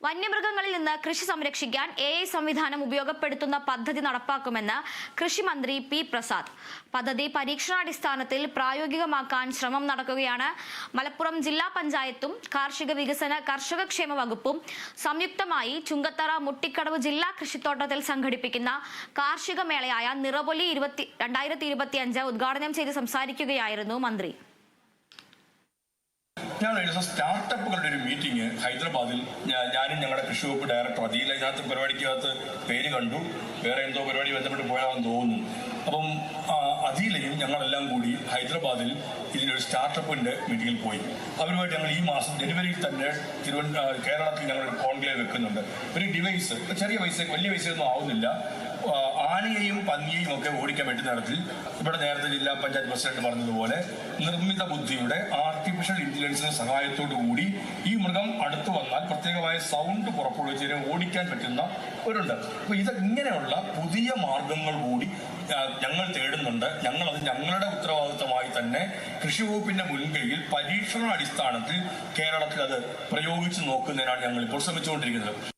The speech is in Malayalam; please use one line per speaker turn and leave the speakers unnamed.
വന്യമൃഗങ്ങളിൽ നിന്ന് കൃഷി സംരക്ഷിക്കാൻ AI സംവിധാനം ഉപയോഗപ്പെടുത്തുന്ന പദ്ധതി നടപ്പാക്കുമെന്ന് കൃഷിമന്ത്രി പി പ്രസാദ്. പദ്ധതി പരീക്ഷണാടിസ്ഥാനത്തിൽ പ്രായോഗികമാക്കാൻ ശ്രമം നടക്കുകയാണ്. മലപ്പുറം ജില്ലാ പഞ്ചായത്തും കാർഷിക വികസന കർഷകക്ഷേമ വകുപ്പും സംയുക്തമായി ചുങ്കത്തറ മുട്ടിക്കടവ് ജില്ലാ കൃഷിത്തോട്ടത്തിൽ സംഘടിപ്പിക്കുന്ന കാർഷിക മേളയായ നിറപൊലി 2025 ഉദ്ഘാടനം ചെയ്ത് സംസാരിക്കുകയായിരുന്നു മന്ത്രി.
ഞങ്ങൾ സ്റ്റാർട്ടപ്പുകളുടെ ഒരു മീറ്റിംഗ് ഹൈദരാബാദിൽ ഞാനും ഞങ്ങളുടെ കൃഷി വകുപ്പ് ഡയറക്ടർ അതിൽ അതിനകത്ത് പരിപാടിക്കകത്ത് പേര് കണ്ടു. വേറെ എന്തോ പരിപാടി ബന്ധപ്പെട്ട് പോയാണെന്ന് തോന്നുന്നു. അപ്പം അതിലെയും ഞങ്ങളെല്ലാം കൂടി ഹൈദരാബാദിൽ ഇതിനൊരു സ്റ്റാർട്ടപ്പിന്റെ മീറ്റിംഗിൽ പോയി. അവരുമായിട്ട് ഞങ്ങൾ ഈ മാസം ജനുവരിയിൽ തന്നെ കേരളത്തിൽ ഞങ്ങൾ കോൺക്ലേവ് വെക്കുന്നുണ്ട്. ഒരു ഡിവൈസ്, ചെറിയ പൈസ, വലിയ പൈസയൊന്നും ആവുന്നില്ല. ആനയെയും പന്നിയെയും ഒക്കെ ഓടിക്കാൻ പറ്റുന്ന തരത്തിൽ ഇവിടെ നേരത്തെ ജില്ലാ പഞ്ചായത്ത് പ്രസിഡന്റ് പറഞ്ഞതുപോലെ നിർമ്മിത ബുദ്ധിയുടെ ആർട്ടിഫിഷ്യൽ ഇന്റലിജൻസിന്റെ സഹായത്തോടു കൂടി ഈ മൃഗം അടുത്തു വന്നാൽ പ്രത്യേകമായ സൗണ്ട് പുറപ്പെടുവിച്ച് ഓടിക്കാൻ പറ്റുന്ന ഒരുണ്ട്. അപ്പൊ ഇങ്ങനെയുള്ള പുതിയ മാർഗങ്ങൾ കൂടി ഞങ്ങൾ തേടുന്നുണ്ട്. ഞങ്ങളത് ഞങ്ങളുടെ ഉത്തരവാദിത്തമായി തന്നെ കൃഷി വകുപ്പിന്റെ മുൻകൈയിൽ പരീക്ഷണ അടിസ്ഥാനത്തിൽ കേരളത്തിൽ അത് പ്രയോഗിച്ചു നോക്കുന്നതിനാണ് ഞങ്ങൾ ഇപ്പോൾ ശ്രമിച്ചുകൊണ്ടിരിക്കുന്നത്.